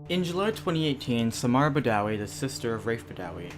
In July 2018, Samar Badawi, the sister of Raif Badawi,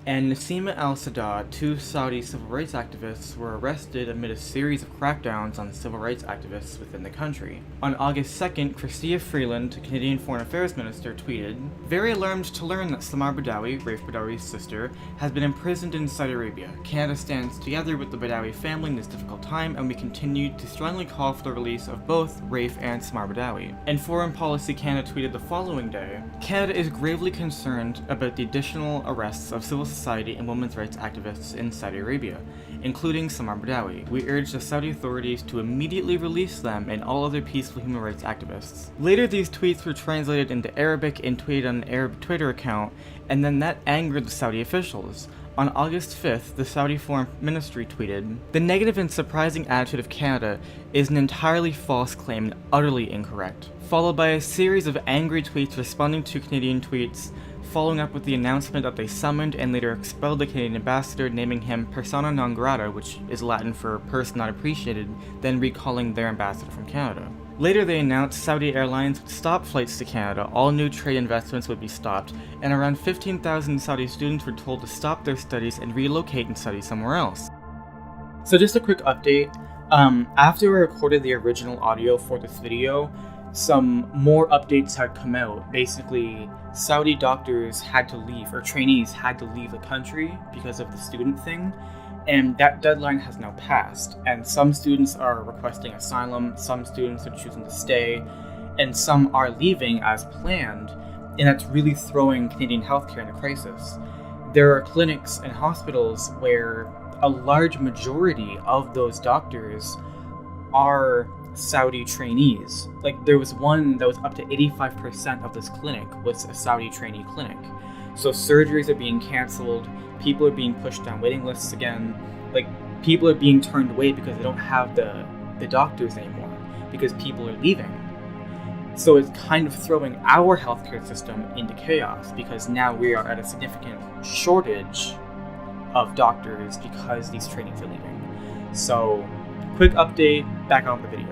and Nassima al-Sadat, two Saudi civil rights activists, were arrested amid a series of crackdowns on civil rights activists within the country. On August 2nd, Chrystia Freeland, Canadian Foreign Affairs Minister, tweeted, "Very alarmed to learn that Samar Badawi, Raif Badawi's sister, has been imprisoned in Saudi Arabia. Canada stands together with the Badawi family in this difficult time, and we continue to strongly call for the release of both Raif and Samar Badawi." And Foreign Policy Canada tweeted the following day, "Canada is gravely concerned about the additional arrests of civil society and women's rights activists in Saudi Arabia, including Samar Badawi. We urge the Saudi authorities to immediately release them and all other peaceful human rights activists." Later, these tweets were translated into Arabic and tweeted on an Arab Twitter account, and then that angered the Saudi officials. On August 5th, the Saudi Foreign Ministry tweeted, "The negative and surprising attitude of Canada is an entirely false claim and utterly incorrect," followed by a series of angry tweets responding to Canadian tweets, following up with the announcement that they summoned and later expelled the Canadian ambassador, naming him persona non grata, which is Latin for person not appreciated, then recalling their ambassador from Canada. Later, they announced Saudi Airlines would stop flights to Canada, all new trade investments would be stopped, and around 15,000 Saudi students were told to stop their studies and relocate and study somewhere else. So just a quick update, after I recorded the original audio for this video, some more updates had come out. Basically, Saudi doctors had to leave, or trainees had to leave the country because of the student thing, and that deadline has now passed, and some students are requesting asylum, some students are choosing to stay, and some are leaving as planned, and that's really throwing Canadian healthcare into crisis. There are clinics and hospitals where a large majority of those doctors are Saudi trainees. Like, there was one that was up to 85% of this clinic was a Saudi trainee clinic. So surgeries are being cancelled, people are being pushed down waiting lists again, like, people are being turned away because they don't have the doctors anymore, because people are leaving. So it's kind of throwing our healthcare system into chaos, because now we are at a significant shortage of doctors because these trainees are leaving. So, quick update, back on the video.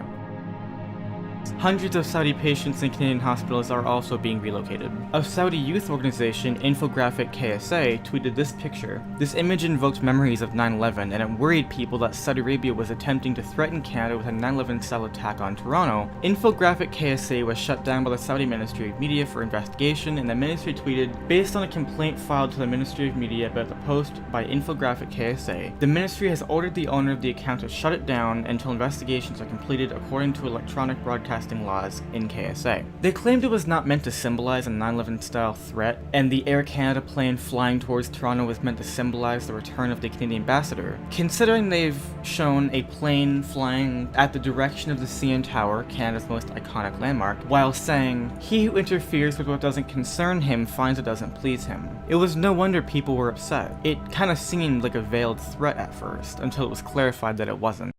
Hundreds of Saudi patients in Canadian hospitals are also being relocated. A Saudi youth organization, Infographic KSA, tweeted this picture. This image invoked memories of 9/11, and it worried people that Saudi Arabia was attempting to threaten Canada with a 9/11-style attack on Toronto. Infographic KSA was shut down by the Saudi Ministry of Media for investigation, and the ministry tweeted, "Based on a complaint filed to the Ministry of Media about the post by Infographic KSA, the ministry has ordered the owner of the account to shut it down until investigations are completed according to electronic broadcasting laws in KSA." They claimed it was not meant to symbolize a 9/11 style threat, and the Air Canada plane flying towards Toronto was meant to symbolize the return of the Canadian ambassador. Considering they've shown a plane flying at the direction of the CN Tower, Canada's most iconic landmark, while saying, "He who interferes with what doesn't concern him finds it doesn't please him," it was no wonder people were upset. It kind of seemed like a veiled threat at first, until it was clarified that it wasn't.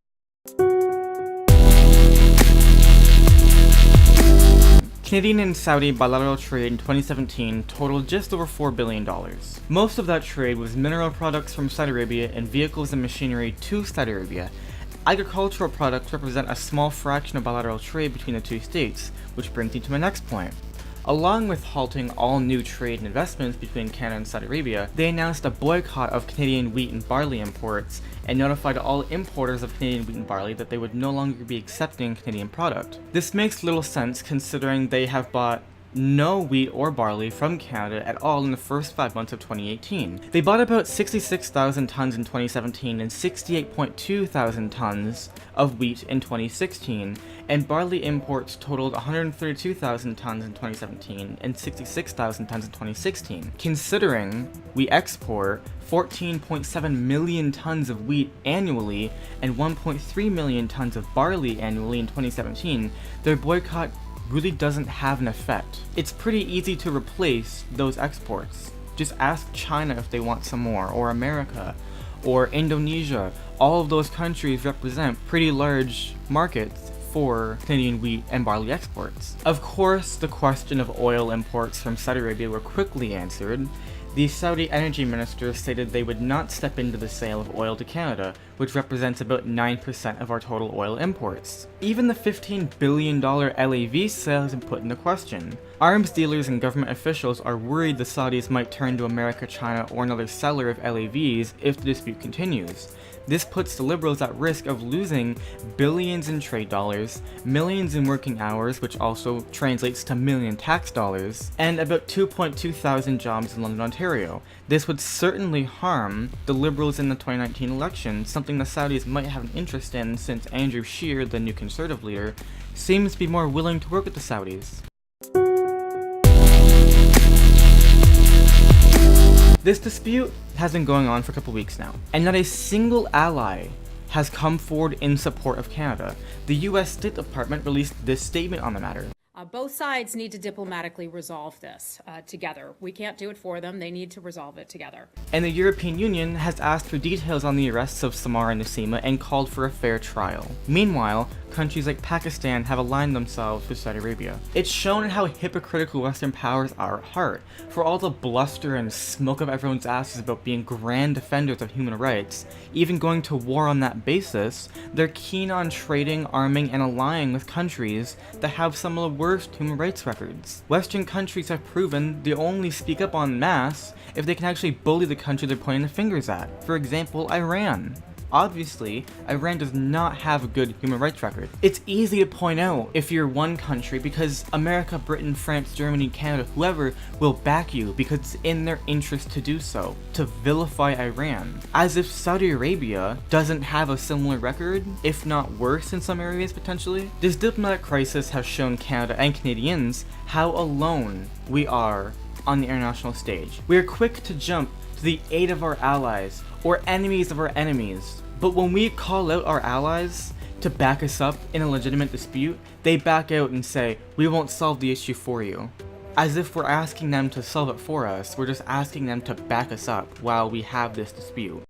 Canadian and Saudi bilateral trade in 2017 totaled just over $4 billion. Most of that trade was mineral products from Saudi Arabia and vehicles and machinery to Saudi Arabia. Agricultural products represent a small fraction of bilateral trade between the two states, which brings me to my next point. Along with halting all new trade and investments between Canada and Saudi Arabia, they announced a boycott of Canadian wheat and barley imports and notified all importers of Canadian wheat and barley that they would no longer be accepting Canadian product. This makes little sense considering they have bought no wheat or barley from Canada at all in the first 5 months of 2018. They bought about 66,000 tons in 2017 and 68.2 thousand tons of wheat in 2016, and barley imports totaled 132,000 tons in 2017 and 66,000 tons in 2016. Considering we export 14.7 million tons of wheat annually and 1.3 million tons of barley annually in 2017, their boycott really doesn't have an effect. It's pretty easy to replace those exports. Just ask China if they want some more, or America, or Indonesia. All of those countries represent pretty large markets for Canadian wheat and barley exports. Of course, the question of oil imports from Saudi Arabia were quickly answered. The Saudi energy minister stated they would not step into the sale of oil to Canada, which represents about 9% of our total oil imports. Even the $15 billion LAV sale has been put into question. Arms dealers and government officials are worried the Saudis might turn to America, China, or another seller of LAVs if the dispute continues. This puts the Liberals at risk of losing billions in trade dollars, millions in working hours, which also translates to million tax dollars, and about 2.2 thousand jobs in London, Ontario. This would certainly harm the Liberals in the 2019 election, something the Saudis might have an interest in since Andrew Scheer, the new Conservative leader, seems to be more willing to work with the Saudis. This dispute has been going on for a couple weeks now, and not a single ally has come forward in support of Canada. The US State Department released this statement on the matter. Both sides need to diplomatically resolve this together. We can't do it for them, they need to resolve it together. And the European Union has asked for details on the arrests of Samar and Nasima and called for a fair trial. Meanwhile, countries like Pakistan have aligned themselves with Saudi Arabia. It's shown how hypocritical Western powers are at heart. For all the bluster and smoke up everyone's asses about being grand defenders of human rights, even going to war on that basis, they're keen on trading, arming, and allying with countries that have some of the worst human rights records. Western countries have proven they only speak up en masse if they can actually bully the country they're pointing the fingers at. For example, Iran. Obviously, Iran does not have a good human rights record. It's easy to point out if you're one country because America, Britain, France, Germany, Canada, whoever will back you because it's in their interest to do so, to vilify Iran. As if Saudi Arabia doesn't have a similar record, if not worse in some areas potentially. This diplomatic crisis has shown Canada and Canadians how alone we are on the international stage. We are quick to jump to the aid of our allies or enemies of our enemies. But when we call out our allies to back us up in a legitimate dispute, they back out and say, we won't solve the issue for you. As if we're asking them to solve it for us, we're just asking them to back us up while we have this dispute.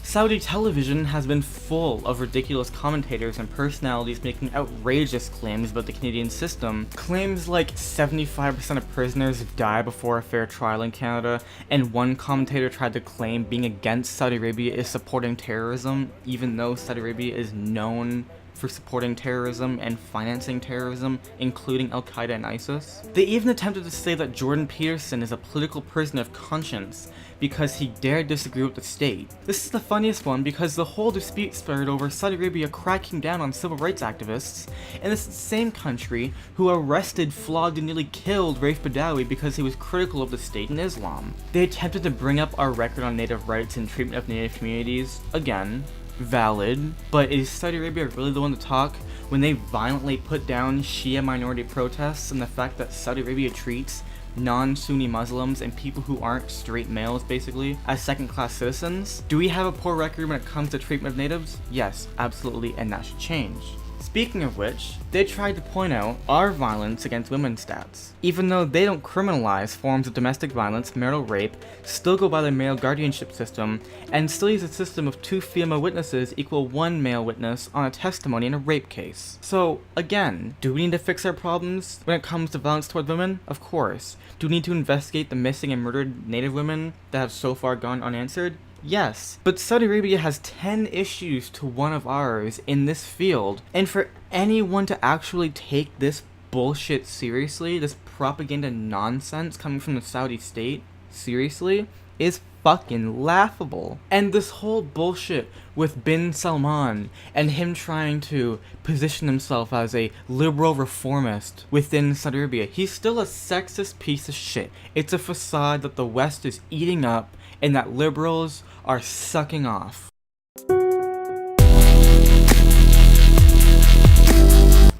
Saudi television has been full of ridiculous commentators and personalities making outrageous claims about the Canadian system. Claims like 75% of prisoners die before a fair trial in Canada, and one commentator tried to claim being against Saudi Arabia is supporting terrorism, even though Saudi Arabia is known for supporting terrorism and financing terrorism, including Al-Qaeda and ISIS. They even attempted to say that Jordan Peterson is a political prisoner of conscience because he dared disagree with the state. This is the funniest one because the whole dispute started over Saudi Arabia cracking down on civil rights activists, and this is the same country who arrested, flogged, and nearly killed Raif Badawi because he was critical of the state and Islam. They attempted to bring up our record on native rights and treatment of native communities. Again, valid, but is Saudi Arabia really the one to talk when they violently put down Shia minority protests and the fact that Saudi Arabia treats non-Sunni Muslims and people who aren't straight males basically as second-class citizens? Do we have a poor record when it comes to treatment of natives? Yes, absolutely, and that should change. Speaking of which, they tried to point out our violence against women stats. Even though they don't criminalize forms of domestic violence, marital rape, still go by the male guardianship system, and still use a system of 2 female witnesses equal 1 male witness on a testimony in a rape case. So, again, do we need to fix our problems when it comes to violence toward women? Of course. Do we need to investigate the missing and murdered Native women that have so far gone unanswered? Yes, but Saudi Arabia has 10 issues to 1 of ours in this field, and for anyone to actually take this bullshit seriously, this propaganda nonsense coming from the Saudi state seriously, is fucking laughable. And this whole bullshit with Bin Salman and him trying to position himself as a liberal reformist within Saudi Arabia, he's still a sexist piece of shit. It's a facade that the West is eating up and that liberals are sucking off.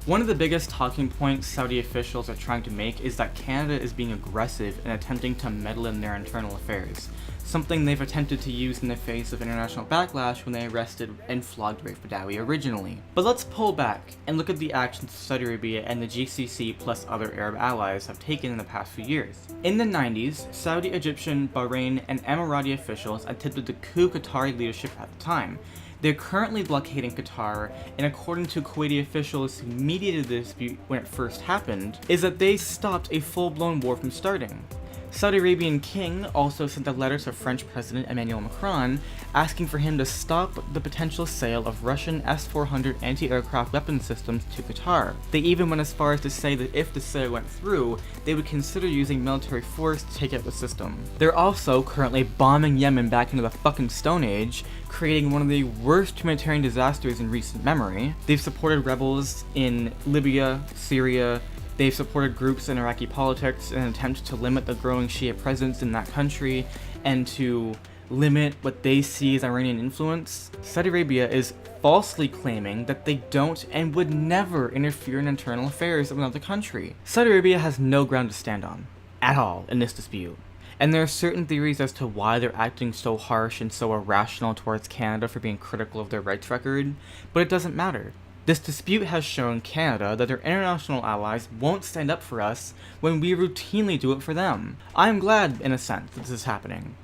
One of the biggest talking points Saudi officials are trying to make is that Canada is being aggressive in attempting to meddle in their internal affairs, something they've attempted to use in the face of international backlash when they arrested and flogged Raif Badawi originally. But let's pull back and look at the actions Saudi Arabia and the GCC plus other Arab allies have taken in the past few years. In the 90s, Saudi, Egyptian, Bahrain, and Emirati officials attempted to coup Qatari leadership at the time. They're currently blockading Qatar, and according to Kuwaiti officials who mediated the dispute when it first happened, is that they stopped a full-blown war from starting. Saudi Arabian king also sent a letter to French President Emmanuel Macron asking for him to stop the potential sale of Russian S-400 anti-aircraft weapon systems to Qatar. They even went as far as to say that if the sale went through, they would consider using military force to take out the system. They're also currently bombing Yemen back into the fucking Stone Age, creating one of the worst humanitarian disasters in recent memory. They've supported rebels in Libya, Syria. They've supported groups in Iraqi politics in an attempt to limit the growing Shia presence in that country and to limit what they see as Iranian influence. Saudi Arabia is falsely claiming that they don't and would never interfere in internal affairs of another country. Saudi Arabia has no ground to stand on, at all, in this dispute. And there are certain theories as to why they're acting so harsh and so irrational towards Canada for being critical of their rights record, but it doesn't matter. This dispute has shown Canada that their international allies won't stand up for us when we routinely do it for them. I'm glad, in a sense, that this is happening.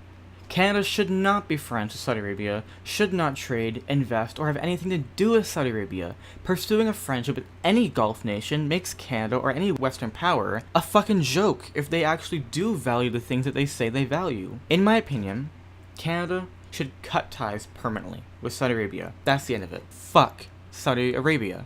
Canada should not be friends with Saudi Arabia, should not trade, invest, or have anything to do with Saudi Arabia. Pursuing a friendship with any Gulf nation makes Canada or any Western power a fucking joke if they actually do value the things that they say they value. In my opinion, Canada should cut ties permanently with Saudi Arabia. That's the end of it. Fuck Saudi Arabia.